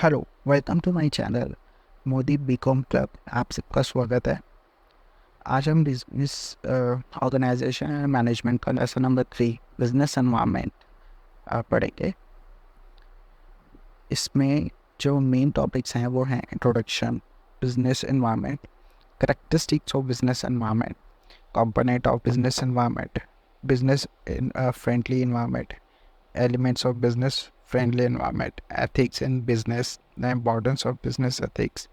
Hello, welcome to my channel Modi BCom club. आप सबका स्वागत है। आज हम बिजनेस ऑर्गेनाइजेशन एंड मैनेजमेंट का लेसन नंबर 3 बिजनेस एनवायरनमेंट पढ़ेंगे। इसमें जो मेन टॉपिक्स हैं वो हैं introduction, business environment, characteristics of business environment, component of business environment, business friendly environment, elements of business friendly environment, ethics in business, the importance of business ethics,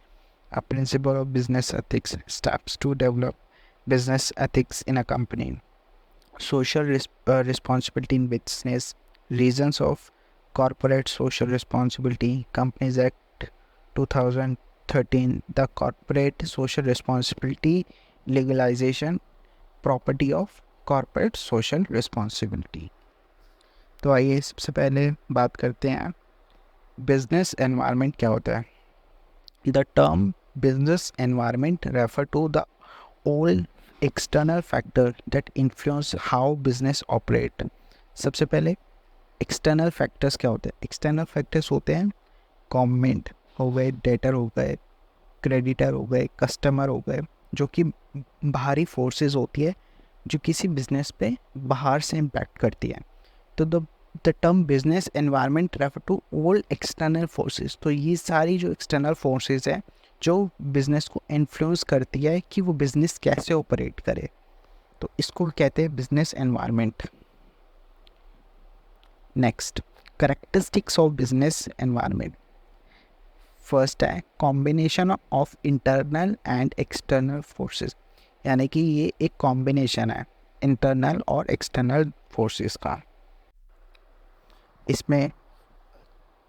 a principle of business ethics, steps to develop business ethics in a company, social responsibility in business, reasons of corporate social responsibility, Companies Act 2013, the corporate social responsibility legalization, property of corporate social responsibility। तो आइए सबसे पहले बात करते हैं business environment क्या होता है। The term business environment refer to the all external factor that influence how business operate. सबसे पहले एक्सटर्नल फैक्टर्स क्या होते हैं। एक्सटर्नल फैक्टर्स होते हैं गवर्नमेंट हो गए, डेटर हो गए, क्रेडिटर हो गए, कस्टमर हो गए, जो कि बाहरी फोर्सेस होती है जो किसी बिजनेस पे बाहर से इम्पैक्ट करती है। तो the term business environment refer to all external forces. तो ये सारी जो एक्सटर्नल फोर्सेस है जो बिजनेस को इन्फ्लुएंस करती है कि वो बिजनेस कैसे ऑपरेट करे, तो इसको कहते हैं business environment. Next, characteristics of business environment. First है combination of internal and external forces, यानी कि ये एक कॉम्बिनेशन है इंटरनल और एक्सटर्नल फोर्सेस का। इसमें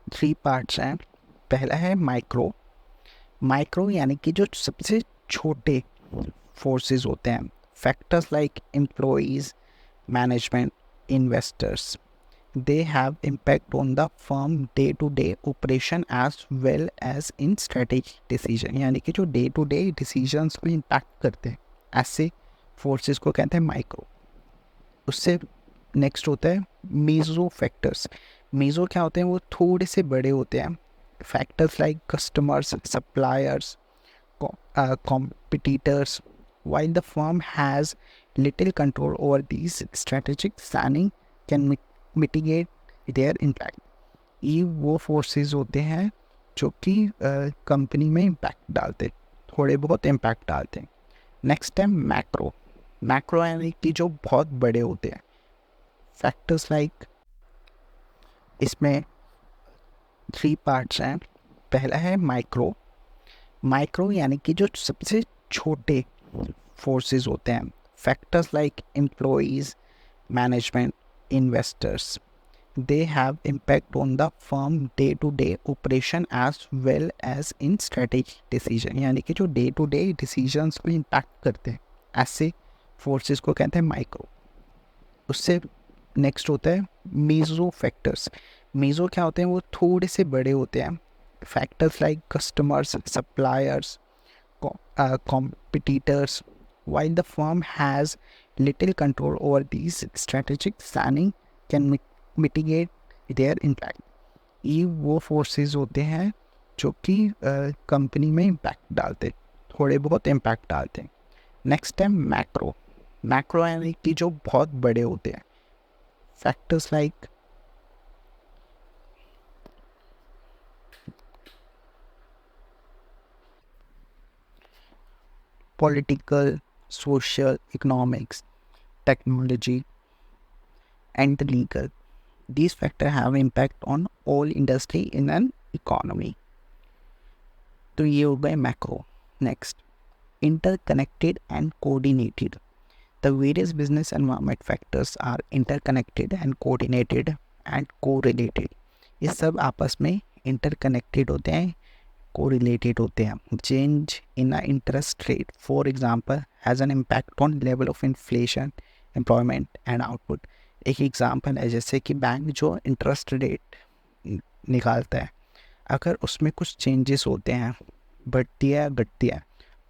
3 पार्ट्स हैं। पहला है माइक्रो। माइक्रो यानी कि जो सबसे छोटे फोर्सेस होते हैं, factors like employees, management, investors, they have impact on the firm day to day operation as well as in strategic decision, यानी कि जो डे टू डे डिसीजंस को इम्पैक्ट करते हैं, ऐसे फोर्सेस को कहते हैं माइक्रो। उससे नेक्स्ट होता है मीजो फैक्टर्स। मीजो क्या होते हैं, वो थोड़े से बड़े होते हैं। Factors like customers, suppliers, competitors. While the firm has little control over these, strategic planning can mitigate their impact. ये वो फोर्सेस होते हैं जो कि कंपनी में इम्पैक्ट डालते हैं, थोड़े बहुत इम्पैक्ट डालते हैं। नेक्स्ट है मैक्रो। मैक्रो यानी कि जो बहुत बड़े होते हैं। फैक्टर्स लाइक, इसमें 3 पार्ट्स हैं। पहला है माइक्रो। माइक्रो यानी कि जो सबसे छोटे फोर्सेस होते हैं, factors like employees, management, investors, they have impact on the firm day to day operation as well as in strategic decision, यानी कि जो डे टू डे डिसीजंस को इम्पैक्ट करते हैं, ऐसे फोर्सेस को कहते हैं माइक्रो। उससे नेक्स्ट होता है मीजो फैक्टर्स। मीजो क्या होते हैं, वो थोड़े से बड़े होते हैं। Factors like customers, suppliers, competitors. While the firm has little control over these, strategic planning can mitigate their impact. ये वो फोर्सेस होते हैं जो कि कंपनी में इम्पैक्ट डालते, थोड़े बहुत इम्पैक्ट डालते हैं। नेक्स्ट है मैक्रो। मैक्रो यानी कि जो बहुत बड़े होते हैं। Factors like, political, social, economics, technology and legal. These factors have impact on all industry in an economy. तो ये हो गए macro. Next, interconnected and coordinated. The various business environment factors are interconnected and coordinated and correlated. ये सब आपस में interconnected होते हैं, correlated होते हैं। Change in a interest rate, for example, has an impact on level of inflation, employment and output. एक example है जैसे कि बैंक जो इंटरेस्ट रेट निकालता है, अगर उसमें कुछ चेंजेस होते हैं, बढ़ती है घटती है,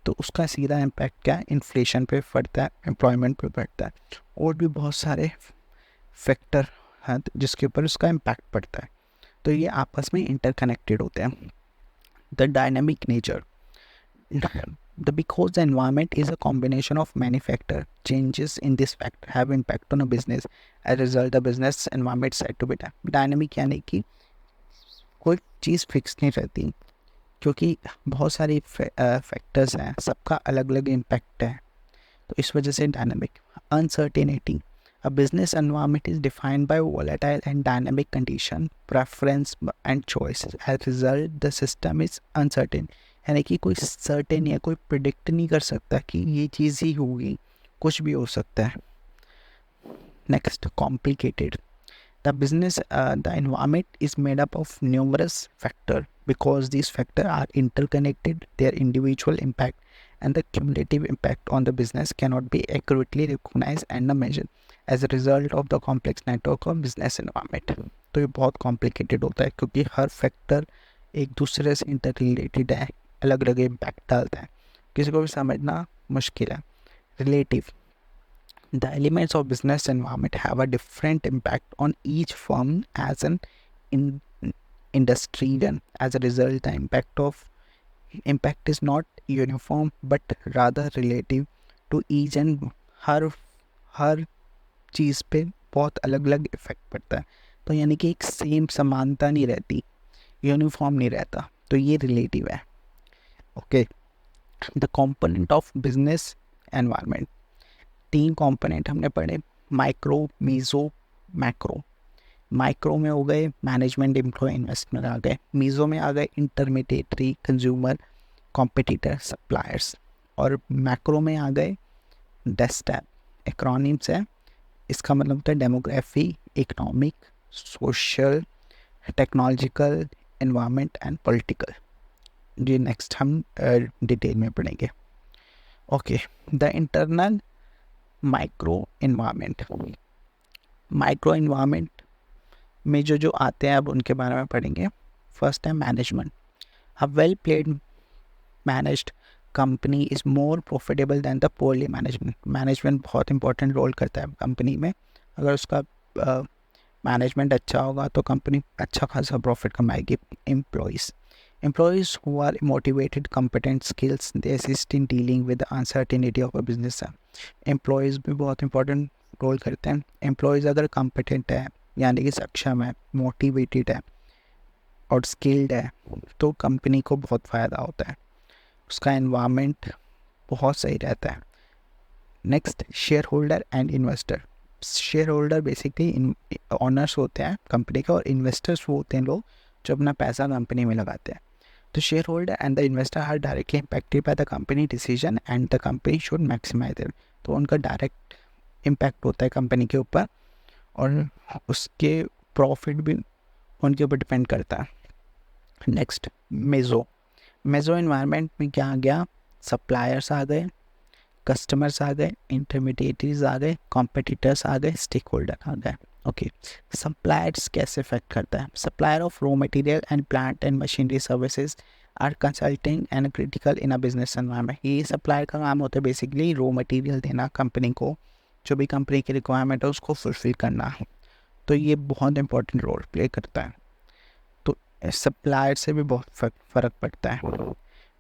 तो उसका सीधा इम्पैक्ट क्या इन्फ्लेशन पे पड़ता है, एम्प्लॉयमेंट पे पड़ता है, और भी बहुत सारे फैक्टर हैं जिसके ऊपर उसका इम्पैक्ट पड़ता है। तो ये आपस में इंटरकनेक्टेड होते हैं। The dynamic nature. Because the environment is a combination of many factors, changes in this factor have impact on a business. As a result, the business environment said to be dynamic, यानी कि कोई चीज़ fix नहीं रहती, क्योंकि बहुत सारी factors हैं, सबका अलग अलग इम्पैक्ट है, तो इस वजह से dynamic. Uncertainty. A business environment is defined by volatile and dynamic condition, preference and choices. As a result, the system is uncertain. यानी कि कोई सर्टेन या कोई प्रिडिक्ट नहीं कर सकता कि ये चीज़ ही होगी, कुछ भी हो सकता है. Next, complicated. The environment is made up of numerous factors. Because these factors are interconnected, their individual impact and the cumulative impact on the business cannot be accurately recognized and measured as a result of the complex network of business environment. तो ये बहुत complicated होता है, क्योंकि हर factor एक दूसरे से inter related है, अलग अलग इम्पैक्ट डालता है, किसी को भी समझना मुश्किल है. Relative. The elements of business environment have a different impact on each firm as an industry. As a result, the impact is not uniform but rather relative to each, and हर चीज़ पे बहुत अलग अलग इफेक्ट पड़ता है. तो यानी कि एक सेम समानता नहीं रहती, यूनिफॉर्म नहीं रहता, तो ये रिलेटिव है. Okay. The component of business environment. 3 component हमने पढ़े, माइक्रो, मीज़ो, मैक्रो. माइक्रो में हो गए मैनेजमेंट, एम्प्लॉय, इन्वेस्टमेंट आ गए. मीज़ो में आ गए इंटरमीडिएटरी, कंज्यूमर, कॉम्पिटिटर, सप्लायर्स. और मैक्रो में आ गए डेस्टैप. एक्रोनिम्स है, इसका मतलब होता है demography, economic, social, technological, environment and political. ये नेक्स्ट हम डिटेल में पढ़ेंगे. Okay. The internal micro environment. Micro environment में जो आते हैं, अब उनके बारे में पढ़ेंगे. फर्स्ट है management. A well played managed company is more profitable than the poorly management. Management बहुत इंपॉर्टेंट रोल करता है कंपनी में. अगर उसका मैनेजमेंट अच्छा होगा तो कंपनी अच्छा खासा profit कमाएगी. Employees who are motivated, competent, skills, they assist in dealing with the uncertainty of a business. Employees भी बहुत important रोल करते हैं. Employees अगर competent है, यानी कि सक्षम है, motivated है और skilled है, तो कंपनी को बहुत फ़ायदा होता है, उसका environment बहुत सही रहता है. Next, share holder and investor. Share holder basically honours होते हैं कंपनी के, और इन्वेस्टर्स वो होते हैं लोग जो अपना पैसा कंपनी में लगाते हैं. The shareholder and the investor are directly impacted by the company decision and the company should maximize it. तो उनका डायरेक्ट इम्पैक्ट होता है कंपनी के ऊपर, और उसके प्रॉफिट भी उनके ऊपर डिपेंड करता है. नेक्स्ट, मेज़ो एनवायरनमेंट में क्या आ गया? सप्लायर्स आ गए, कस्टमर्स आ गए, इंटरमीडिएटरीज आ गए, कॉम्पिटिटर्स आ गए, स्टेक होल्डर आ गए. ओके. सप्लायर्स कैसे इफेक्ट करता है? Supplier of raw material and plant and machinery services are consulting and critical in a business environment. ये सप्लायर का काम होता है बेसिकली रॉ मटेरियल देना कंपनी को, जो भी कंपनी की रिक्वायरमेंट है उसको फुलफिल करना, तो ये बहुत इंपॉर्टेंट रोल प्ले करता है. तो सप्लायर से भी बहुत फ़र्क पड़ता है.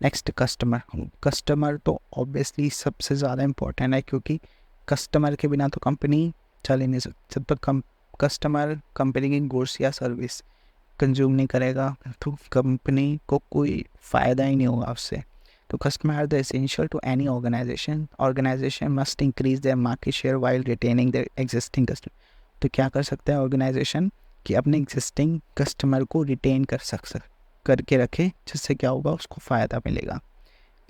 नेक्स्ट, कस्टमर तो ऑब्वियसली सबसे ज़्यादा इम्पोर्टेंट है, क्योंकि कस्टमर के बिना तो कंपनी चल ही नहीं सकती. जब तक कस्टमर कंपनी की गुड्स या सर्विस कंज्यूम नहीं करेगा तो कंपनी को कोई फ़ायदा ही नहीं होगा उससे. तो customer are the essential to any organization must increase their market share while retaining their existing customer. तो क्या कर सकता है ऑर्गेनाइजेशन कि अपने एग्जिस्टिंग कस्टमर को रिटेन करके रखे, जिससे क्या होगा, उसको फ़ायदा मिलेगा.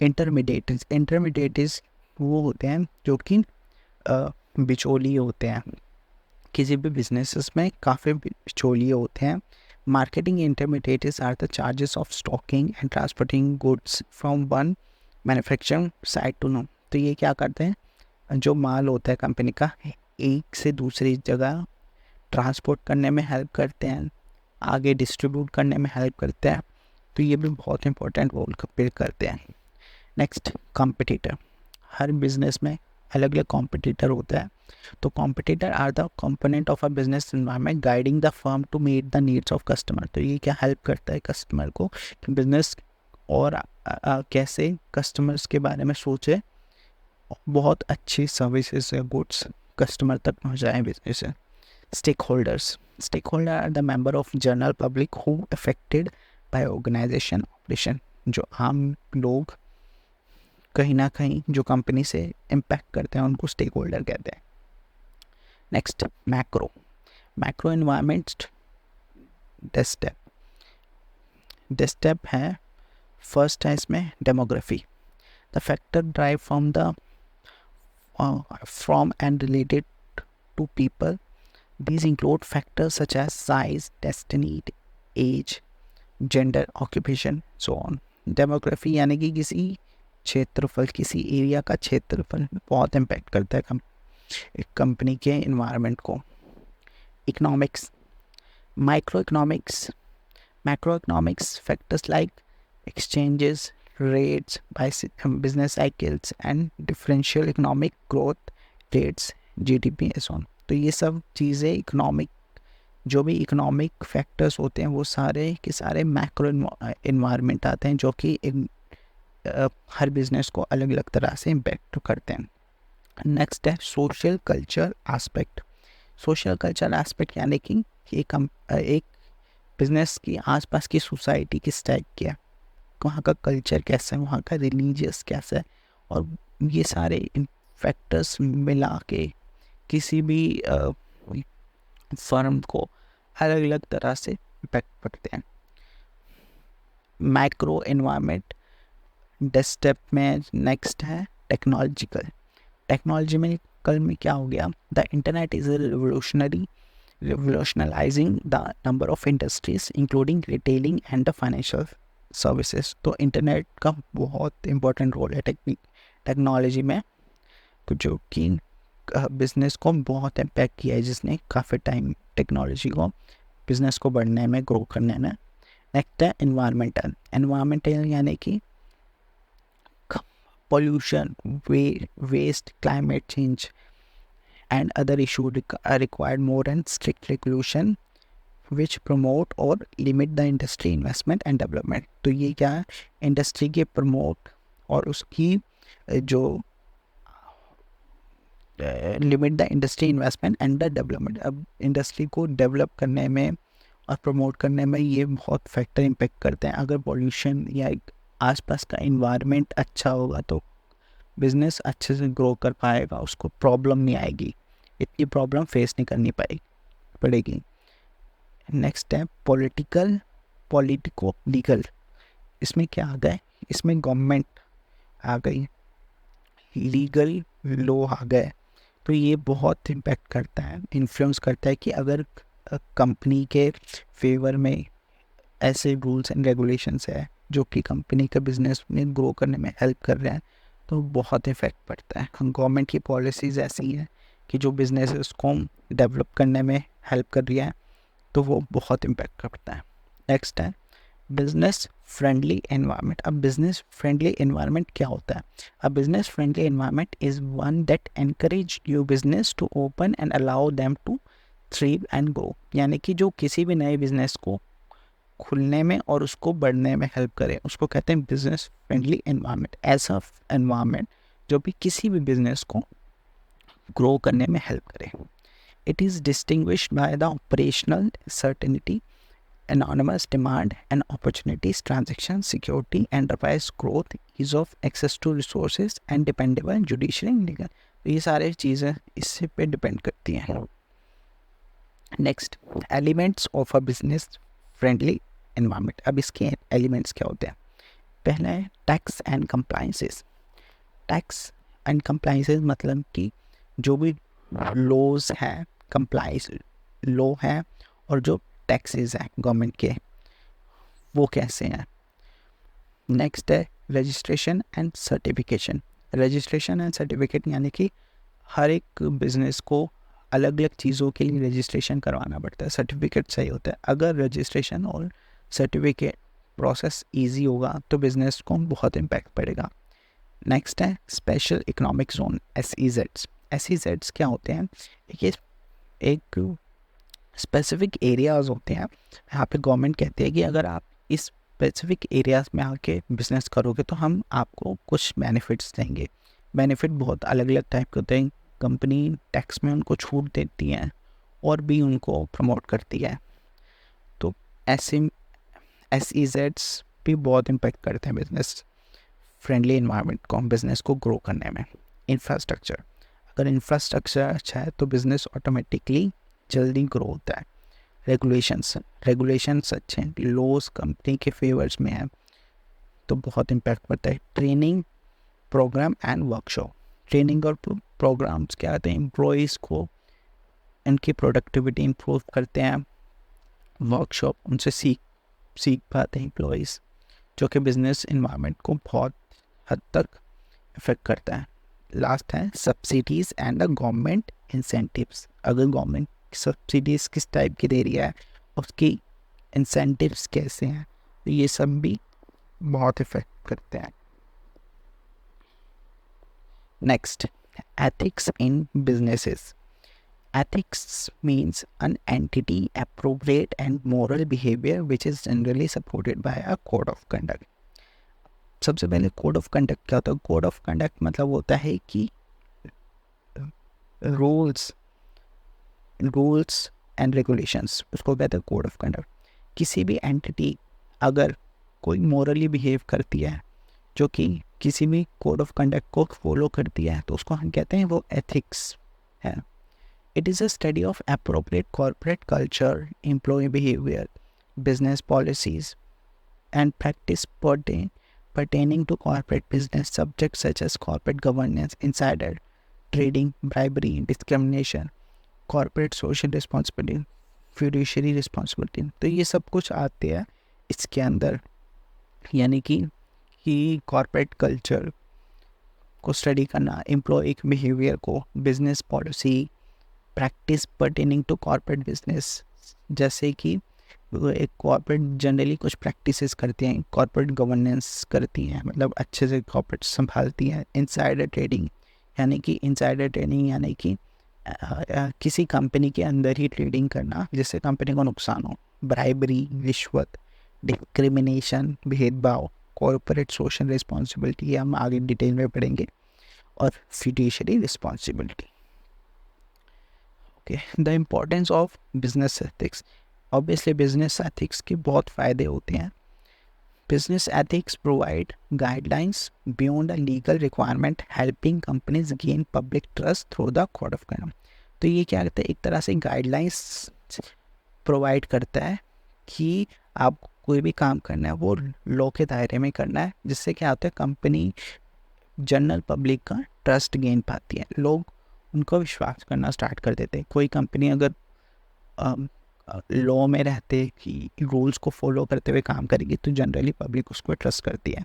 इंटरमीडिएटरीज वो होते हैं जो कि बिचौलिए होते हैं. किसी भी बिजनेसेस में काफ़ी बिचौलिए होते हैं. Marketing intermediaries are the charges of stocking and transporting goods from one manufacturing site to no. तो ये क्या करते हैं, जो माल होता है कंपनी का, एक से दूसरी जगह ट्रांसपोर्ट करने में हेल्प करते हैं, आगे डिस्ट्रीब्यूट करने में हेल्प करते हैं. तो ये भी बहुत इंपॉर्टेंट रोल प्ले करते हैं. Next, competitor. हर बिजनेस में अलग अलग कॉम्पिटिटर होता है. तो competitor are the component of a business environment guiding the firm to meet the needs of customer. तो ये क्या हेल्प करता है कस्टमर को कि बिजनेस और कैसे कस्टमर्स के बारे में सोचे, बहुत अच्छी सर्विसेज या गुड्स कस्टमर तक पहुँचाएँ बिजनेस से। Stakeholder are the member of general public who affected by organization operation. जो आम लोग कहीं ना कहीं जो कंपनी से इम्पैक्ट करते हैं उनको स्टेक होल्डर कहते हैं। नेक्स्ट, मैक्रो एनवायरमेंट डेस्टेप है। फर्स्ट है इसमें demography, the factor drive from and related to people. These include factors such as size, destiny, age, gender, occupation, so on. Demography यानी कि किसी क्षेत्रफल, किसी एरिया का क्षेत्रफल बहुत इम्पैक्ट करता है एक कंपनी के इन्वायरमेंट को। Economics, macroeconomics factors like exchanges, rates, business cycles and differential economic growth rates, GDP and so on. तो ये सब चीज़ें इकोनॉमिक, जो भी इकोनॉमिक फैक्टर्स होते हैं वो सारे के सारे मैक्रो इन्वायरमेंट आते हैं जो कि हर बिजनेस को अलग अलग तरह से इम्पैक्ट करते हैं। नेक्स्ट है सोशल कल्चर एस्पेक्ट यानी कि एक बिजनेस की आसपास की सोसाइटी किस टाइप की है, वहाँ का कल्चर कैसा है, वहाँ का रिलीजियस कैसा है, और ये सारे फैक्टर्स मिला के किसी भी फर्म को अलग अलग तरह से इम्पैक्ट करते हैं। माइक्रो एनवायरनमेंट डेस्टेप में नेक्स्ट है टेक्नोलॉजी में कल में क्या हो गया, the internet is revolutionizing the number of industries including retailing and the financial services. तो इंटरनेट का बहुत इम्पोर्टेंट रोल है टेक्नोलॉजी में, जो कि बिजनेस को बहुत इम्पैक्ट किया है, जिसने काफ़ी टाइम टेक्नोलॉजी को बिजनेस को बढ़ने में, ग्रो करने में। नेक्स्ट है एनवायरमेंटल यानी कि pollution, waste, climate change and other issues are required more and strict regulation which promote or limit the industry investment and development. तो ये क्या है, इंडस्ट्री के प्रमोट और उसकी जो limit the industry investment and the development. अब industry को डेवलप करने में और प्रमोट करने में ये बहुत फैक्टर इम्पेक्ट करते हैं। अगर पॉल्यूशन या आसपास का इन्वायरमेंट अच्छा होगा तो बिजनेस अच्छे से ग्रो कर पाएगा, उसको प्रॉब्लम नहीं आएगी, इतनी प्रॉब्लम फेस नहीं करनी पड़ेगी। नेक्स्ट है पॉलिटिको लीगल। इसमें क्या आ गए, इसमें गवर्नमेंट आ गई, लीगल लॉ आ गए। तो ये बहुत इम्पैक्ट करता है, इन्फ्लुएंस करता है कि अगर कंपनी के फेवर में ऐसे रूल्स एंड रेगुलेशंस है जो कि कंपनी का बिजनेस में ग्रो करने में हेल्प कर रहे हैं, तो बहुत इफेक्ट पड़ता है। गवर्नमेंट की पॉलिसीज़ ऐसी हैं कि जो बिजनेस को डेवलप करने में हेल्प कर रही है, तो वो बहुत इम्पैक्ट करता है। नेक्स्ट है बिजनेस फ्रेंडली एनवायरनमेंट। अब बिजनेस फ्रेंडली एनवायरनमेंट क्या होता है? A business friendly environment is one that encourage new business to open and allow them to thrive and grow. यानी कि जो किसी भी नए बिजनेस को खुलने में और उसको बढ़ने में हेल्प करे, उसको कहते हैं बिजनेस फ्रेंडली एनवायरनमेंट। ऐसा एनवायरनमेंट जो भी किसी भी बिजनेस को ग्रो करने में हेल्प करे। It is distinguished by the operational certainty, anonymous demand and opportunities, transaction security, enterprise growth, ease of access to resources and dependable judiciary and legal। ये सारे चीज़ें इससे पे डिपेंड करती हैं। Next, elements of a business friendly environment. अब इसके elements क्या होते हैं? पहला है tax and compliances. Tax and compliances मतलब कि जो भी लॉज हैं, कंप्लाइंस लॉ है, और जो टैक्सेस हैं गवर्नमेंट के, वो कैसे हैं। नेक्स्ट है registration and certification. Registration and certificate यानी कि हर एक बिजनेस को अलग अलग चीज़ों के लिए रजिस्ट्रेशन करवाना पड़ता है, सर्टिफिकेट सही होता है। अगर रजिस्ट्रेशन और सर्टिफिकेट प्रोसेस इजी होगा तो बिज़नेस को बहुत इम्पैक्ट पड़ेगा। नेक्स्ट है special economic zone, SEZs। SEZs क्या होते हैं? ये एक स्पेसिफिक एरियाज़ होते हैं, यहाँ पे गवर्नमेंट कहती है कि अगर आप इस स्पेसिफिक एरियाज में आके बिजनेस करोगे तो हम आपको कुछ बेनिफिट्स देंगे। बेनिफिट बहुत अलग अलग टाइप के होते हैं। कंपनी टैक्स में उनको छूट देती है और भी उनको प्रमोट करती है। तो SEZs भी बहुत इम्पेक्ट करते हैं बिजनेस फ्रेंडली इन्वायरमेंट को, बिजनेस को ग्रो करने में। इंफ्रास्ट्रक्चर, अगर इंफ्रास्ट्रक्चर अच्छा है तो बिजनेस ऑटोमेटिकली जल्दी ग्रो होता है। रेगुलेशंस अच्छे हैं, लॉज कंपनी के फेवर्स में है तो बहुत इम्पैक्ट पड़ता है। Training program and workshop, training और प्रोग्राम्स क्या आते हैं, एम्प्लॉयज़ को इनकी प्रोडक्टिविटी इम्प्रूव करते हैं। वर्कशॉप, उनसे सीख पाते हैं एम्प्लॉयज़, जो कि बिजनेस इन्वायरमेंट को बहुत हद तक इफेक्ट करता है। लास्ट है subsidies and the government incentives. अगर गवर्नमेंट सब्सिडीज़ किस टाइप की दे रही है, उसकी इंसेंटिव्स कैसे हैं, तो ये सब भी बहुत इफेक्ट करते हैं। Next, ethics in businesses. Ethics means an entity, appropriate and moral behavior which is generally supported by a code of conduct. सबसे पहले कोड ऑफ कंडक्ट क्या होता है? कोड ऑफ कंडक्ट मतलब होता है कि रूल्स एंड रेगुलेशंस, उसको कहते हैं कोड ऑफ कंडक्ट। किसी भी एंटिटी अगर कोई मोरली बिहेव करती है, जो कि किसी भी कोड ऑफ कंडक्ट को फॉलो करती है, तो उसको हम कहते हैं वो एथिक्स है। It is a study of appropriate corporate culture, employee behavior, business policies, and practice pertaining to corporate business subjects such as corporate governance, insider trading, bribery, discrimination, corporate social responsibility, fiduciary responsibility। तो ये सब कुछ आते हैं इसके अंदर, यानी कि कॉर्पोरेट कल्चर को स्टडी करना, एम्प्लॉय बिहेवियर को, business policy, practice pertaining to corporate business, जैसे कि एक कॉर्पोरेट जनरली कुछ प्रैक्टिसेस करती हैं, कॉर्पोरेट गवर्नेंस करती हैं, मतलब अच्छे से कॉर्पोरेट संभालती हैं। इनसाइडर ट्रेडिंग यानी कि किसी कंपनी के अंदर ही ट्रेडिंग करना जिससे कंपनी को नुकसान हो। ब्राइबरी, रिश्वत, डिस्क्रिमिनेशन, भेदभाव, कॉर्पोरेट सोशल रिस्पॉन्सिबिलिटी, हम आगे डिटेल में पढ़ेंगे, और fiduciary responsibility. The importance of business ethics. Obviously business ethics के बहुत फ़ायदे होते हैं। Business ethics provide guidelines beyond the legal requirement, helping companies gain public trust through the code of conduct. तो ये क्या करता है, एक तरह से गाइडलाइंस प्रोवाइड करता है कि आप कोई भी काम करना है वो लॉ के दायरे में करना है, जिससे क्या होता है, कंपनी जनरल पब्लिक का ट्रस्ट गेन पाती है, लोग उनको विश्वास करना स्टार्ट कर देते हैं। कोई कंपनी अगर लॉ में रहते कि रूल्स को फॉलो करते हुए काम करेगी तो जनरली पब्लिक उसको ट्रस्ट करती है।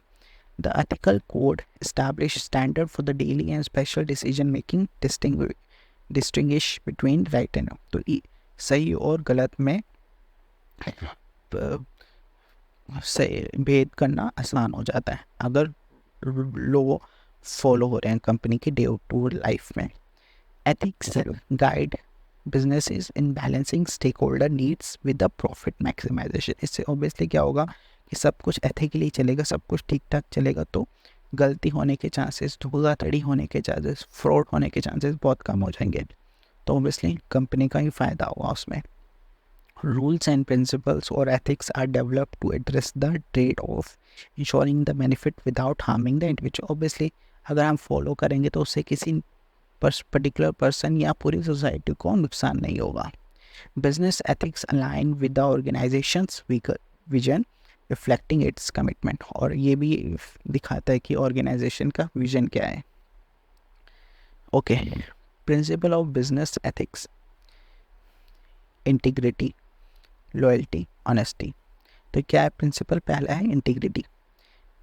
The ethical code establish standard for the daily and special decision making, distinguish between right and wrong. तो सही और गलत में भेद करना आसान हो जाता है अगर लॉ फॉलो हो रहे हैं कंपनी की डे टू लाइफ में। Ethics guide businesses in balancing stakeholder needs with the profit maximization। इससे ऑब्वियसली क्या होगा कि सब कुछ एथिकली चलेगा, सब कुछ ठीक ठाक चलेगा, तो गलती होने के चांसेस, धोखाधड़ी होने के चांसेस, फ्रॉड होने के चांसेस बहुत कम हो जाएंगे, तो ऑब्वियसली कंपनी का ही फ़ायदा होगा उसमें। रूल्स एंड प्रिंसिपल्स और ethics are developed to address the trade off, ensuring the benefit without harming the individual. Obviously अगर हम फॉलो करेंगे तो उससे किसी पर्टिकुलर पर्सन या पूरी सोसाइटी को नुकसान नहीं होगा। Business ethics align with the organisations vision, reflecting it's commitment, और ये भी दिखाता है कि ऑर्गेनाइजेशन का विजन क्या है। Okay, principle of business ethics, integrity, loyalty, honesty. तो क्या है प्रिंसिपल? पहला है integrity.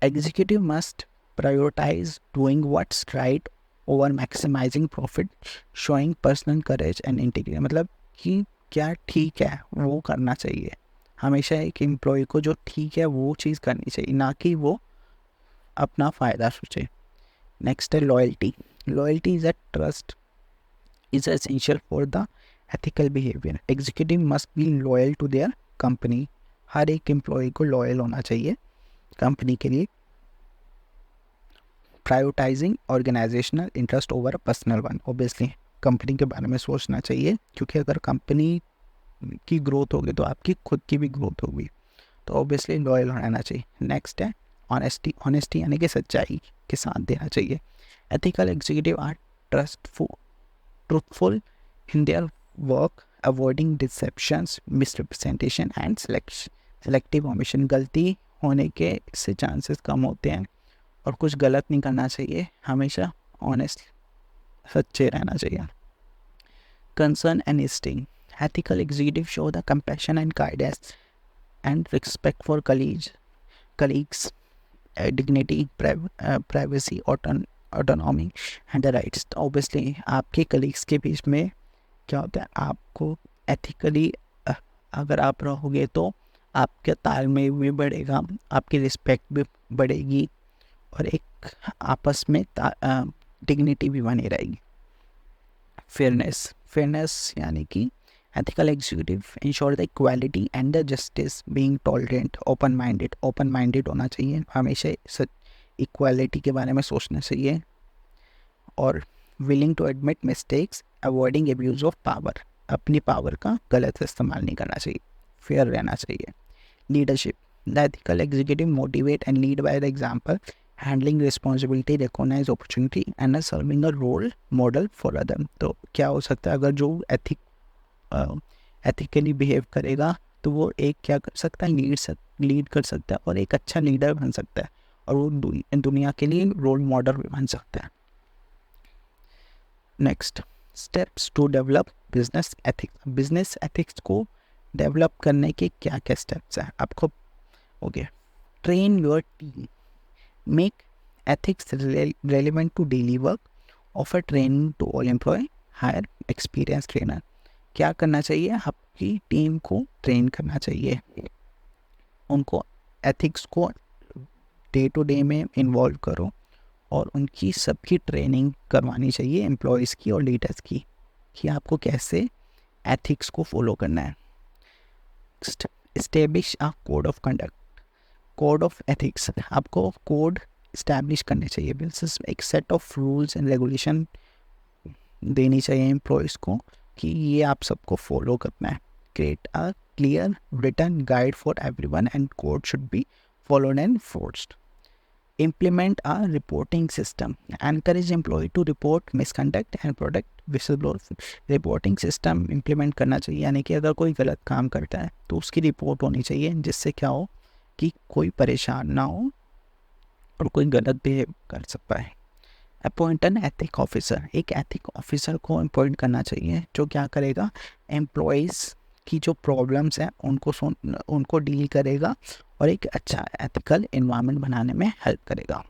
Executive must prioritize doing what's right over maximizing profit, showing personal courage and integrity. मतलब कि क्या ठीक है वो करना चाहिए, हमेशा एक एम्प्लॉय को जो ठीक है वो चीज़ करनी चाहिए, ना कि वो अपना फ़ायदा सोचे। नेक्स्ट है loyalty. Loyalty is a trust is essential for the ethical behaviour. Executive must be loyal to their company. हर एक एम्प्लॉय को लॉयल होना चाहिए कंपनी के लिए prioritising organisational interest over personal one. Obviously company के बारे में सोचना चाहिए, क्योंकि अगर कंपनी की ग्रोथ होगी तो आपकी खुद की भी ग्रोथ होगी, तो ऑब्वियसली लॉयल रहना चाहिए। नेक्स्ट है ऑनेस्टी। ऑनेस्टी यानी कि सच्चाई के साथ देना चाहिए। Ethical executive are truthful in their work, avoiding deceptions, misrepresentation and selective omission. गलती होने के इससे चांसेस कम होते हैं और कुछ गलत नहीं करना चाहिए, हमेशा ऑनेस्ट सच्चे रहना चाहिए। Concern and sting. Ethical executive show the compassion and guidance and respect for colleagues, dignity, privacy, autonomy and the rights। तो obviously आपके colleagues के बीच में क्या होता है, आपको ethically अगर आप रहोगे तो आपका तालमेल भी बढ़ेगा, आपकी रिस्पेक्ट भी बढ़ेगी और एक आपस में डिग्निटी भी बनी रहेगी। फेयरनेस यानी कि ethical executive ensure the equality and the justice, being tolerant, open minded होना चाहिए, हमेशा इक्वालिटी के बारे में सोचना चाहिए और willing to admit mistakes, avoiding abuse of power, अपनी पावर का गलत इस्तेमाल नहीं करना चाहिए, फेयर रहना चाहिए। Leadership. The ethical executive motivate and lead by the example, handling responsibility, recognize opportunity and serving a role model for other। तो क्या हो सकता है, अगर जो एथिकली बिहेव करेगा तो वो एक क्या कर सकता है, लीड कर सकता है और एक अच्छा लीडर बन सकता है और वो दुनिया के लिए रोल मॉडल भी बन सकता है। Next steps to develop business ethics. बिजनेस एथिक्स को डेवलप करने के क्या क्या स्टेप्स हैं आपको। Okay, train your team, make ethics relevant to daily work, offer training to all employee, hire experience trainer. क्या करना चाहिए, आपकी टीम को ट्रेन करना चाहिए, उनको एथिक्स को डे टू डे में इन्वॉल्व करो और उनकी सबकी ट्रेनिंग करवानी चाहिए, एम्प्लॉयज़ की और लीडर्स की, कि आपको कैसे एथिक्स को फॉलो करना है। Establish a code of conduct, code of ethics, आपको कोड इस्टेब्लिश करने चाहिए, बिल्कुल एक set of rules and regulation देनी चाहिए एम्प्लॉयज़ को कि ये आप सबको फॉलो करना है। Create a clear written guide for everyone and code should be followed and forced. Implement a reporting system, encourage employee to report misconduct and protect whistle blower. Reporting system implement करना चाहिए, यानी कि अगर कोई गलत काम करता है तो उसकी रिपोर्ट होनी चाहिए, जिससे क्या हो कि कोई परेशान ना हो और कोई गलत बिहेव कर सकता है। अपॉइंट एन एथिक ऑफिसर, एक एथिक ऑफिसर को अपॉइंट करना चाहिए जो क्या करेगा, एम्प्लॉयज़ की जो प्रॉब्लम्स हैं उनको डील करेगा और एक अच्छा एथिकल एनवायरनमेंट बनाने में हेल्प करेगा।